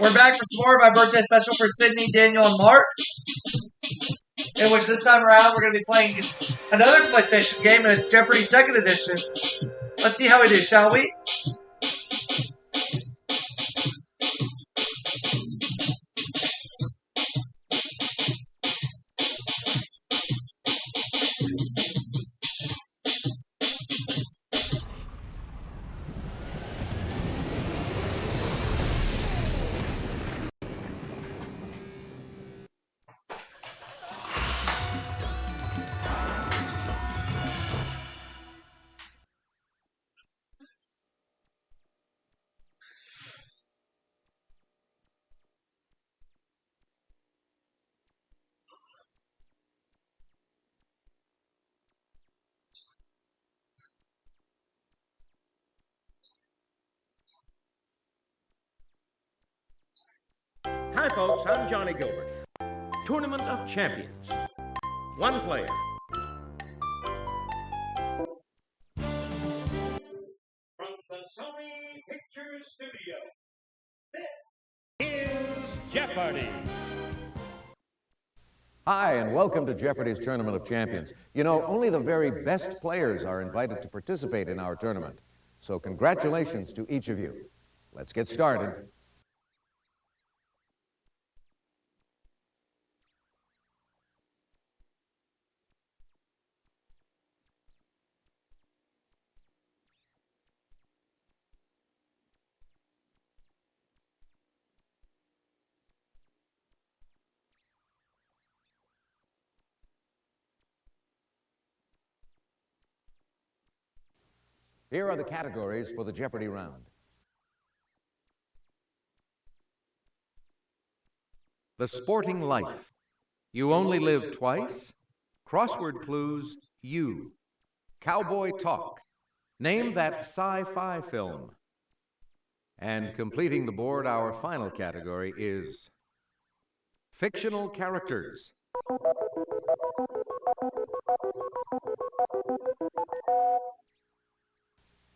We're back for some more of my birthday special for Sidney, Daniel, and Mark. In which this time around we're going to be playing another PlayStation game, and it's Jeopardy 2nd Edition. Let's see how we do, shall we? Hi folks, I'm Johnny Gilbert. Tournament of Champions. One player. From the Sony Pictures Studio, this is Jeopardy! Hi, and welcome to Jeopardy's Tournament of Champions. You know, only the very best players are invited to participate in our tournament. So congratulations to each of you. Let's get started. Here are the categories for the Jeopardy round. The Sporting Life. You Only Live Twice. Crossword Clues. You. Cowboy Talk. Name that sci-fi film. And completing the board, our final category is Fictional Characters.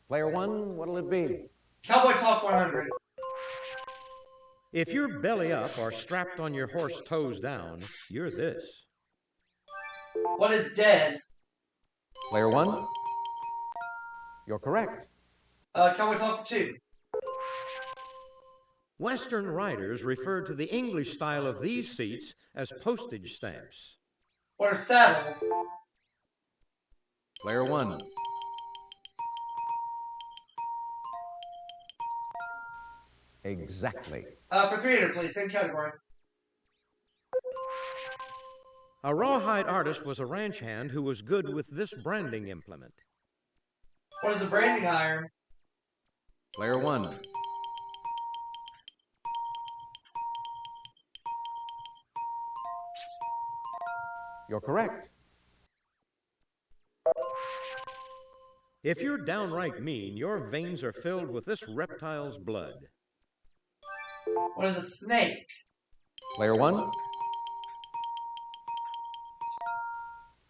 Player one, what'll it be? Cowboy Talk 100. If you're belly up or strapped on your horse toes down, you're this. What is dead? Player one, you're correct. Cowboy Talk 2. Western writers referred to the English style of these seats as postage stamps. What are saddles? Player one. Exactly. For 300, please. Same category. A rawhide artist was a ranch hand who was good with this branding implement. What is a branding iron? Player one. You're correct. If you're downright mean, your veins are filled with this reptile's blood. What is a snake? Player one.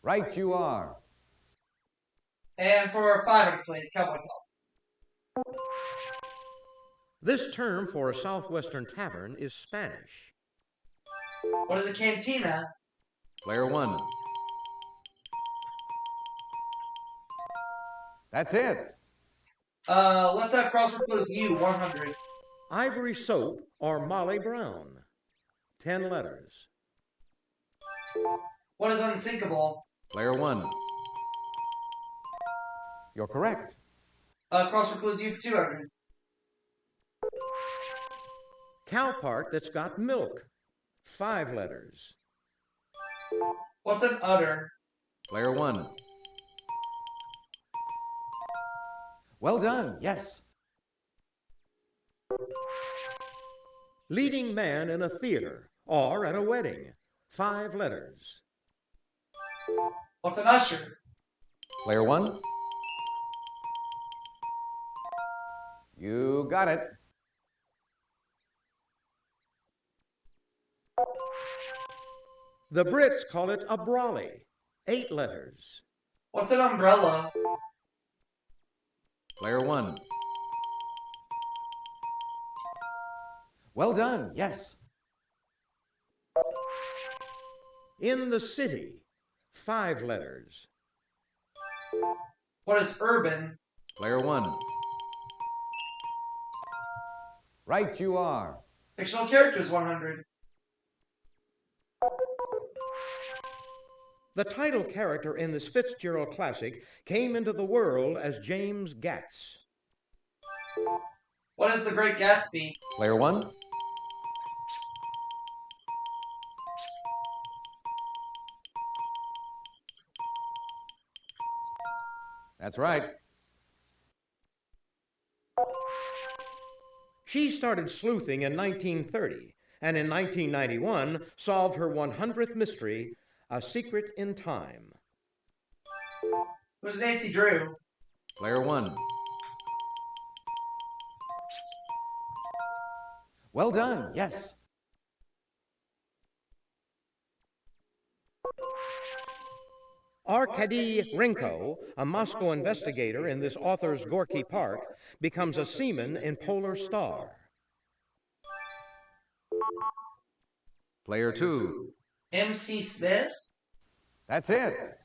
Right you are. And for 500, please. Cowboy Talk. This term for a southwestern tavern is Spanish. What is a cantina? Player one. That's it. Let's have crossword clues U, 100. Ivory soap or Molly Brown. 10 letters. What is unsinkable? Player one. You're correct. Crossword clues U for 200. Cow part that's got milk. 5 letters. What's an udder? Player one. Well done, yes. Leading man in a theater or at a wedding. 5 letters. What's an usher? Player one. You got it. The Brits call it a brolly. 8 letters. What's an umbrella? Player one. Well done, yes. In the city, 5 letters. What is urban? Player 1. Right you are. Fictional characters 100. The title character in this Fitzgerald classic came into the world as James Gatz. What is The Great Gatsby? Player 1. That's right. She started sleuthing in 1930, and in 1991 solved her 100th mystery, A Secret in Time. Who's Nancy Drew? Player 1. Well done, yes. Arkady Renko, a Moscow investigator in this author's Gorky Park, becomes a seaman in Polar Star. Player 2. MC Smith? That's it.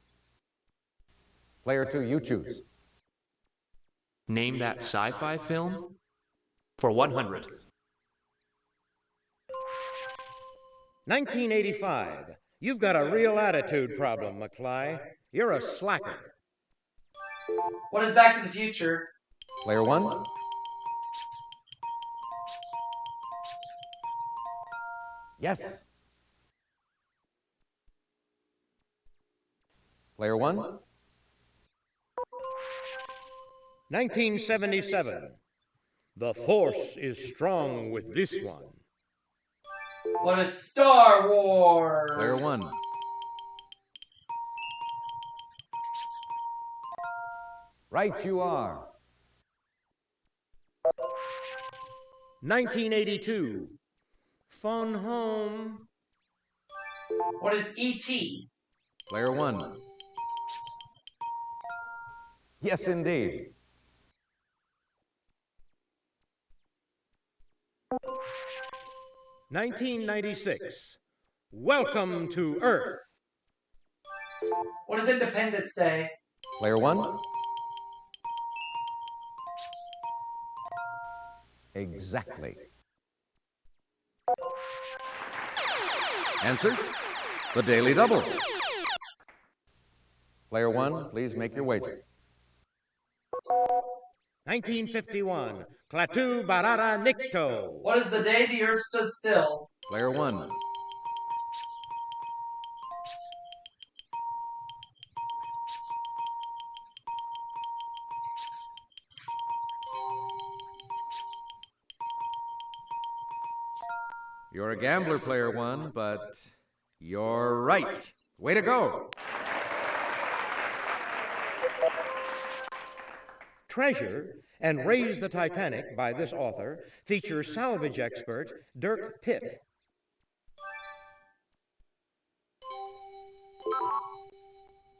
Player 2, you choose. Name that sci-fi film for 100. 1985. You've got a real attitude problem, McFly. You're a slacker. What is Back to the Future? Player 1. Yes. Player 1. 1977. The Force is strong with this one. What is Star Wars? Player 1. Right you are. 1982. Phone home. What is E.T.? Player 1. Yes, indeed. $1996. Welcome to Earth. What is Independence Day? Player 1. Exactly. Answer? The Daily Double. Player 1, please make your wager. 1951. Klaatu Barada Nikto. What is the day the Earth stood still? Player 1. You're a gambler, Player 1, but you're right. Way to go. Treasure and Raise the Titanic by this author features salvage expert Dirk Pitt.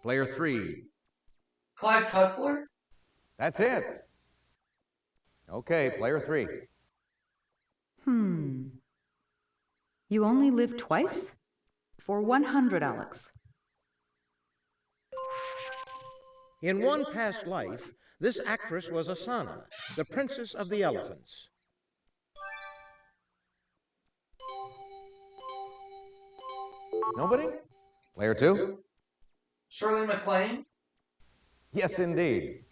Player 3. Clive Cussler? That's it. Okay, player 3. You only live twice? For 100, Alex. In one past life, this actress was Asana, the Princess of the Elephants. Nobody? Player 2? Shirley MacLaine? Yes, indeed.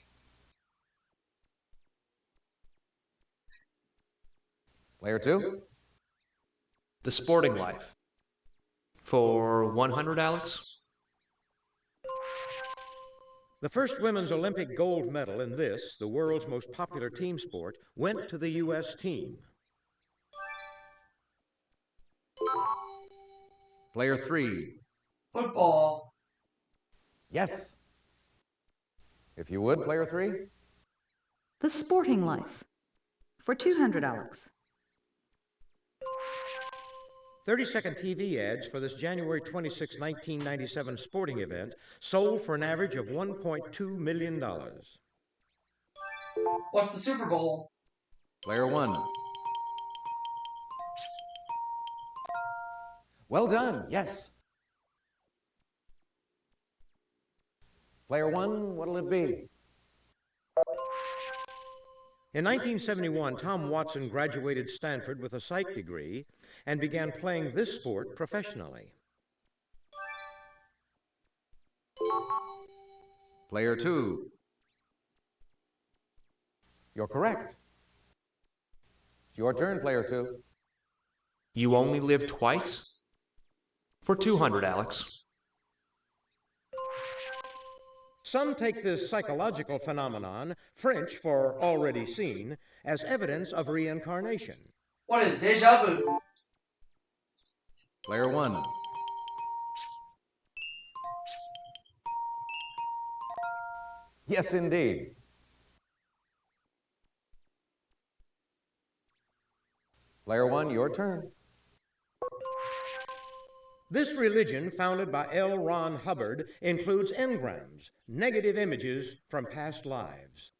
Player 2? The Sporting Life for 100, Alex. The first women's Olympic gold medal in this, the world's most popular team sport, went to the U.S. team. Player 3. Football? Yes. If you would, player 3? The Sporting Life. For 200, Alex. 30-second TV ads for this January 26, 1997 sporting event sold for an average of $1.2 million. What's the Super Bowl? Player 1. Well done, yes. Player one, what'll it be? In 1971, Tom Watson graduated Stanford with a psych degree and began playing this sport professionally. Player two. You're correct. It's your turn, player two. You only live twice? For 200, Alex. Some take this psychological phenomenon, French for already seen, as evidence of reincarnation. What is deja vu? Player one. Yes, indeed. Player one, your turn. This religion, founded by L. Ron Hubbard, includes engrams, negative images from past lives.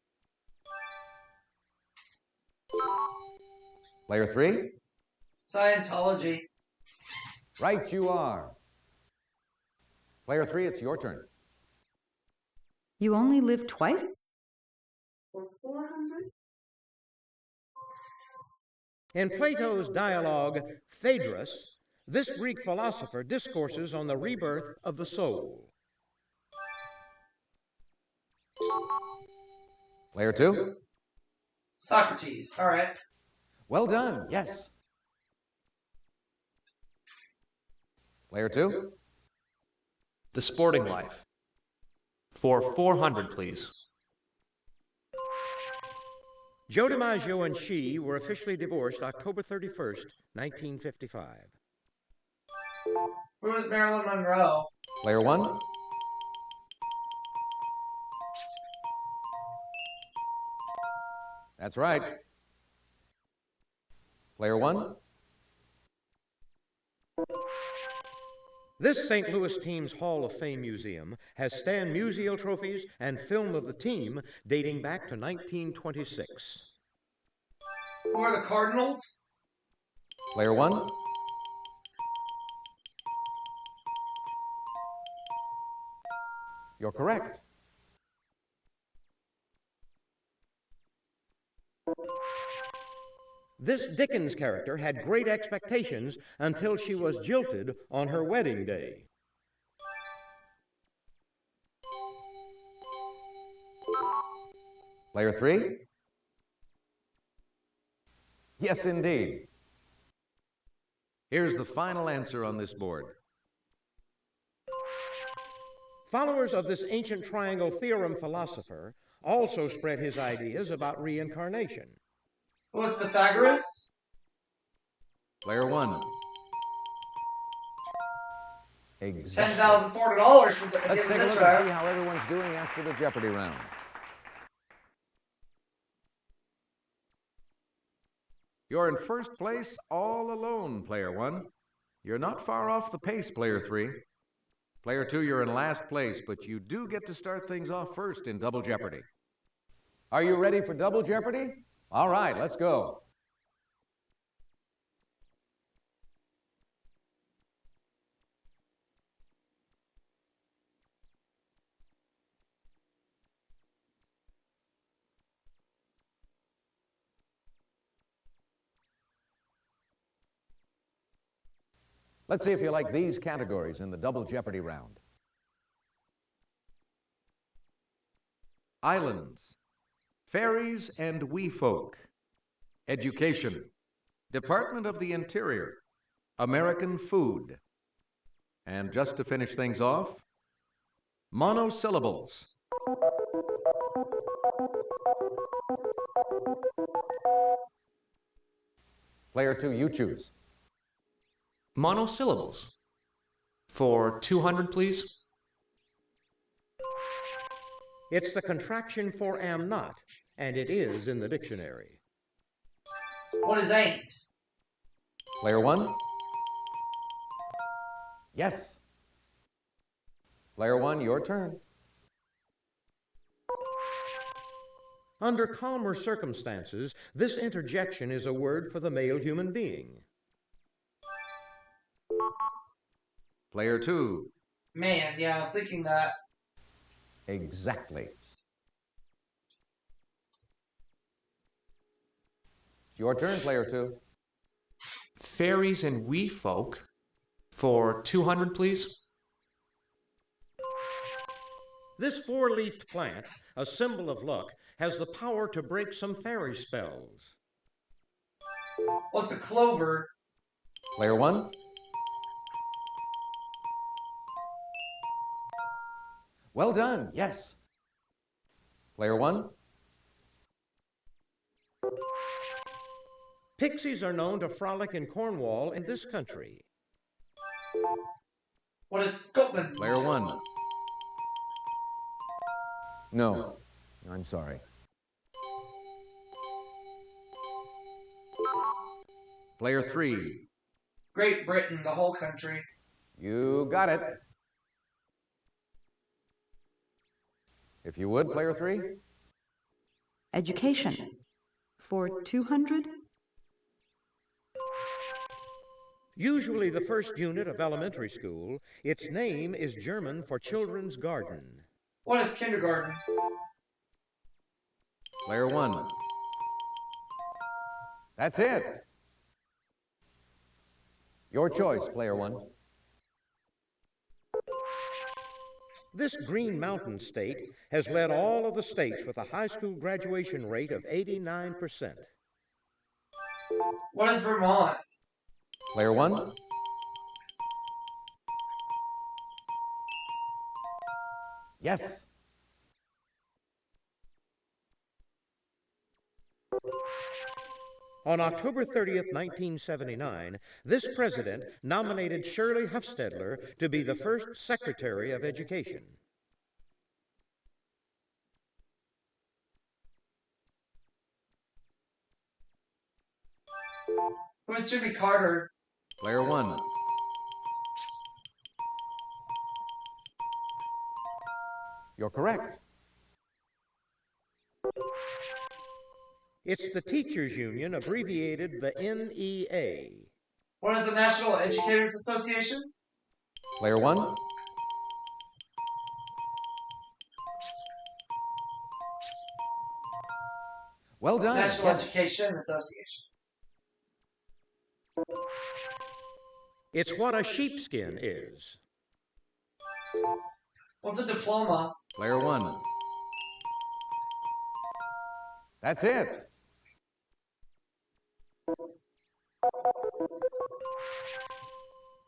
Player three. Scientology. Right you are. Player three, it's your turn. You only live twice? For 400? In Plato's dialogue, Phaedrus, this Greek philosopher discourses on the rebirth of the soul. Player two. Socrates. All right. Well done, yes. Player two. The Sporting Life. For 400, please. Joe DiMaggio and she were officially divorced October 31st, 1955. Who was Marilyn Monroe? Player one. That's right. Player one. This St. Louis team's Hall of Fame museum has Stan Musial trophies and film of the team dating back to 1926. Who are the Cardinals? Player one. You're correct. This Dickens character had great expectations until she was jilted on her wedding day. Player three. Yes, indeed. Here's the final answer on this board. Followers of this ancient triangle theorem philosopher also spread his ideas about reincarnation. Who was Pythagoras? Player one. Exactly. $10,400 for Let's getting take a this look and see right. how everyone's doing after the Jeopardy round. You're in first place all alone, player one. You're not far off the pace, player three. Player two, you're in last place, but you do get to start things off first in Double Jeopardy. Are you ready for Double Jeopardy? All right, let's go. Let's see if you like these categories in the Double Jeopardy round. Islands, fairies and wee folk, education, Department of the Interior, American food, and just to finish things off, monosyllables. Player two, you choose. Monosyllables. For 200, please. It's the contraction for am not, and it is in the dictionary. What is ain't? Player one. Yes. Player one, your turn. Under calmer circumstances, this interjection is a word for the male human being. Player 2. Man, yeah, I was thinking that. Exactly. It's your turn, player 2. Fairies and wee folk. For 200, please. This four-leafed plant, a symbol of luck, has the power to break some fairy spells. What's a clover? Player 1. Well done, yes. Player 1. Pixies are known to frolic in Cornwall in this country. What is Scotland? Player 1. No, I'm sorry. Player 3. Great Britain, the whole country. You got it. If you would, player 3. Education. For 200? Usually the first unit of elementary school, its name is German for children's garden. What is kindergarten? Player 1. That's it. Your choice, player 1. This Green Mountain state has led all of the states with a high school graduation rate of 89%. What is Vermont? Player 1. Yes. On October 30th, 1979, this president nominated Shirley Hufstedler to be the first Secretary of Education. Who is Jimmy Carter? Player 1. You're correct. It's the Teachers Union, abbreviated the NEA. What is the National Educators Association? Player 1. Well done. National Yes. Education Association. It's what a sheepskin is. What's a diploma? Player 1. That's it.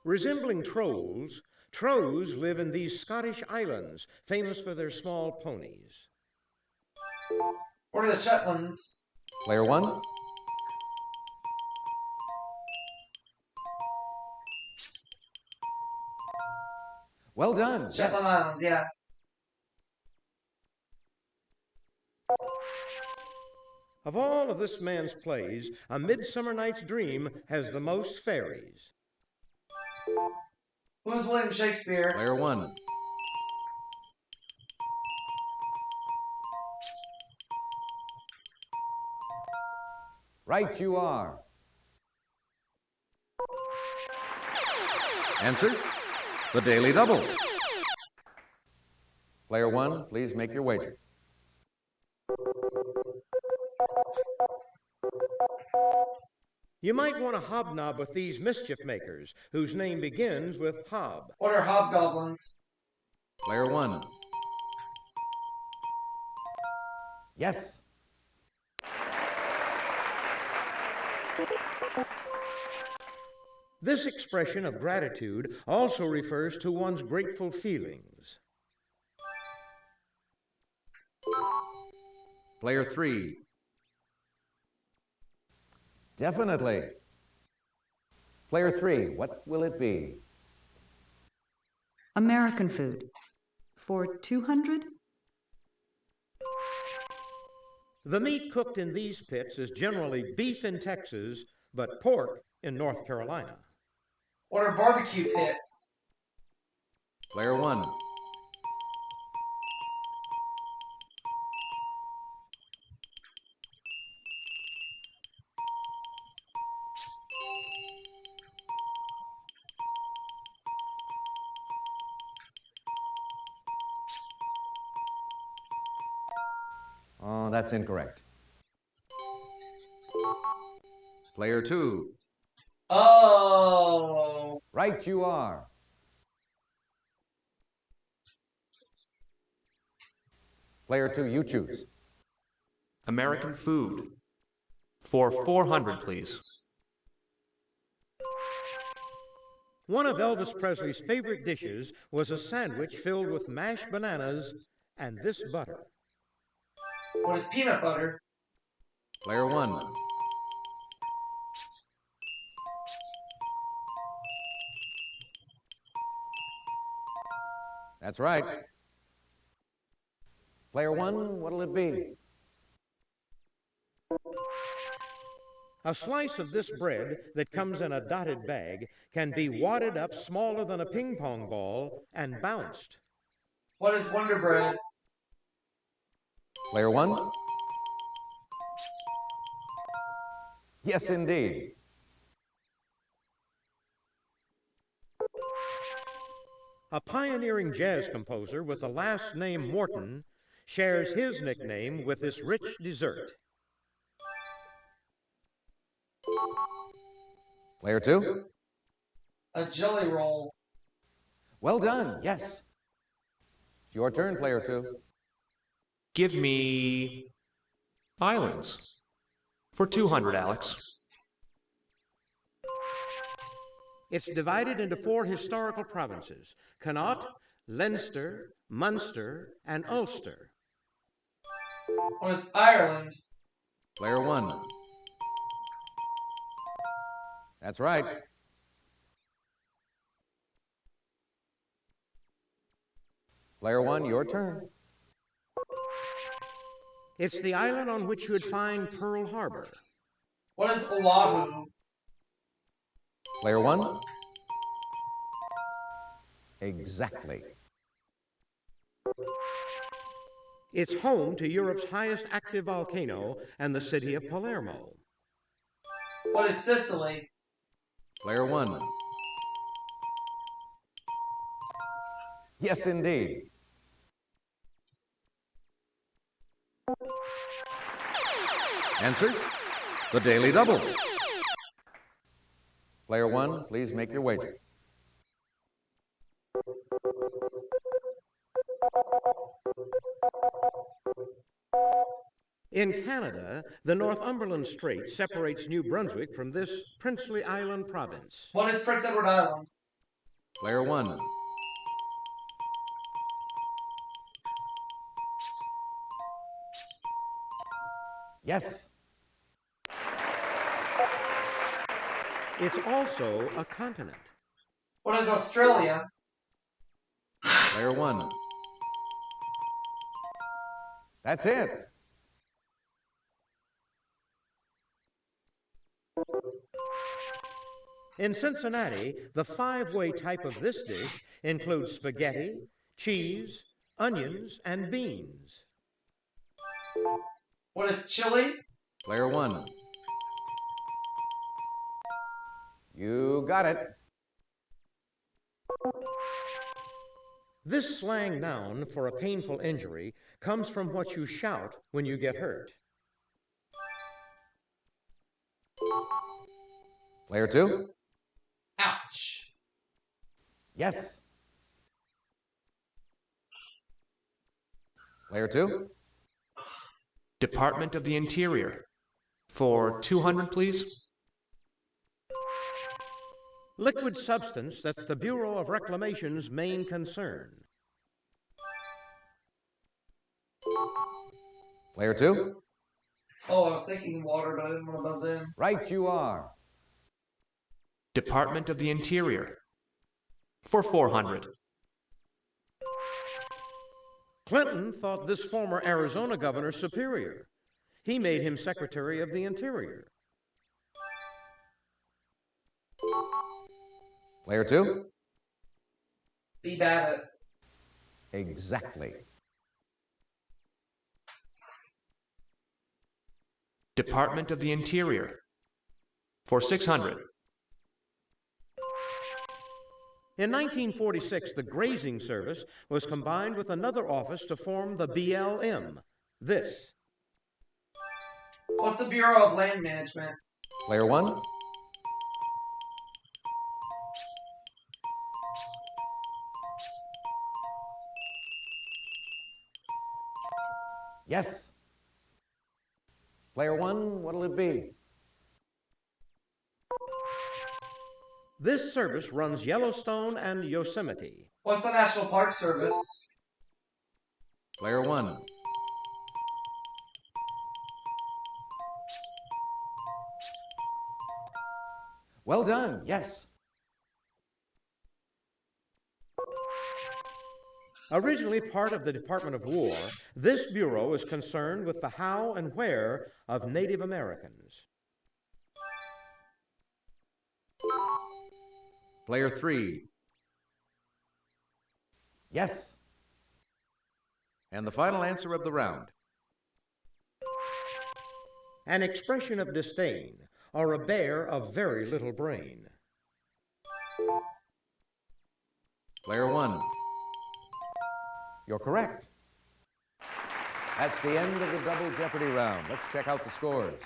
Resembling trolls, Trows live in these Scottish islands, famous for their small ponies. What are the Shetlands? Player 1. Well done. Shetland Yes. Islands, yeah. Of all of this man's plays, A Midsummer Night's Dream has the most fairies. Who's William Shakespeare? Player 1. Right you are. Answer: the Daily Double. Player 1, please make your wager. You might want to hobnob with these mischief makers, whose name begins with Hob. What are hobgoblins? Player 1. Yes. This expression of gratitude also refers to one's grateful feelings. Player 3. Definitely. Player 3, what will it be? American food. For 200? The meat cooked in these pits is generally beef in Texas, but pork in North Carolina. What are barbecue pits? Player 1. Oh, that's incorrect. Player 2. Oh. Right you are. Player 2, you choose. American food. For 400, please. One of Elvis Presley's favorite dishes was a sandwich filled with mashed bananas and this butter. What is peanut butter? Player 1. That's right. Player 1, what'll it be? A slice of this bread that comes in a dotted bag can be wadded up smaller than a ping pong ball and bounced. What is Wonder Bread? Player 1? Yes, indeed. A pioneering jazz composer with the last name Morton shares his nickname with this rich dessert. Player 2? A jelly roll. Well done, yes. It's your turn, Player 2. Give me islands. For 200, Alex. It's divided into 4 historical provinces: Connaught, Leinster, Munster, and Ulster. What is Ireland? Player 1. That's right. Player 1, your turn. It's the island on which you would find Pearl Harbor. What is Oahu? Player 1? Exactly. It's home to Europe's highest active volcano and the city of Palermo. What is Sicily? Player 1. Yes, indeed. Answer: the Daily Double. Player 1, please make your wager. In Canada, the Northumberland Strait separates New Brunswick from this princely island province. What is Prince Edward Island? Player 1. Yes. It's also a continent. What is Australia? Player 1. That's it. In Cincinnati, the 5-way type of this dish includes spaghetti, cheese, onions, and beans. What is chili? Player 1. You got it. This slang noun for a painful injury comes from what you shout when you get hurt. Player 2? Ouch. Yes. Player 2? Department of the Interior. For 200, please. Liquid substance that's the Bureau of Reclamation's main concern. Player 2? Oh, I was thinking water, but I didn't want to buzz in. Right you are. Department of the Interior. For 400. Clinton thought this former Arizona governor superior. He made him Secretary of the Interior. Player 2? Be bad at. Exactly. Department of the Interior. For 600. In 1946, the Grazing Service was combined with another office to form the BLM. This What's the Bureau of Land Management? Player 1. Yes. Player 1, what'll it be? This service runs Yellowstone and Yosemite. What's the National Park Service? Player 1. Well done, yes. Originally part of the Department of War, this bureau is concerned with the how and where of Native Americans. Player 3. Yes. And the final answer of the round. An expression of disdain, or a bear of very little brain. Player 1. You're correct. That's the end of the double Jeopardy round. Let's check out the scores.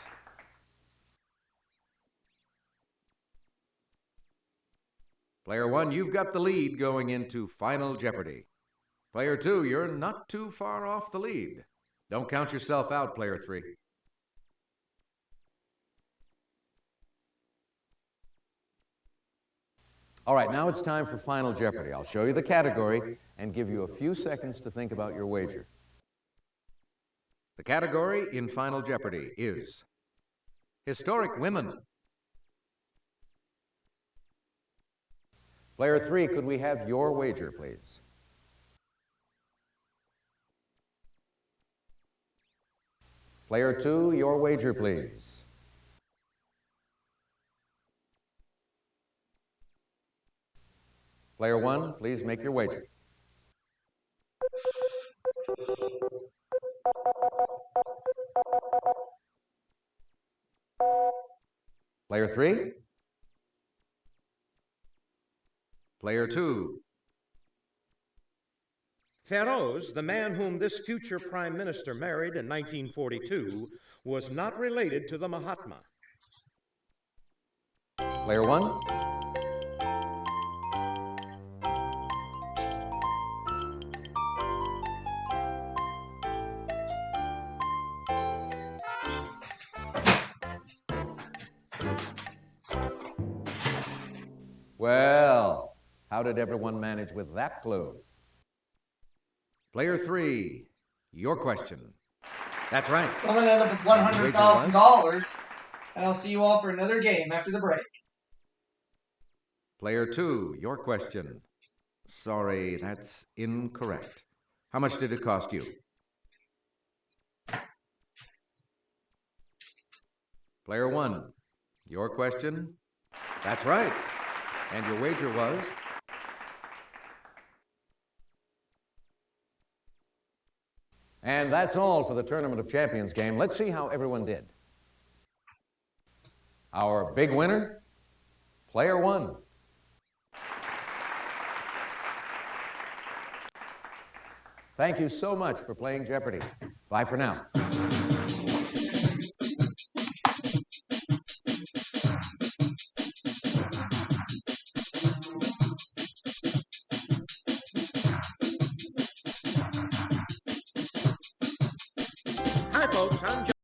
Player 1, you've got the lead going into Final Jeopardy. Player 2, you're not too far off the lead. Don't count yourself out, Player 3. All right, now it's time for Final Jeopardy. I'll show you the category and give you a few seconds to think about your wager. The category in Final Jeopardy is Historic Women. Player 3, could we have your wager, please? Player 2, your wager, please. Player 1, please make your wager. Player 3? Player 2. Feroz, the man whom this future prime minister married in 1942, was not related to the Mahatma. Player 1? Well, how did everyone manage with that clue? Player 3, your question. That's right. So I'm going to end up with $100,000, and I'll see you all for another game after the break. Player 2, your question. Sorry, that's incorrect. How much did it cost you? Player 1, your question. That's right. And your wager was? And that's all for the Tournament of Champions game. Let's see how everyone did. Our big winner, Player 1. Thank you so much for playing Jeopardy. Bye for now. Hi, folks. I'm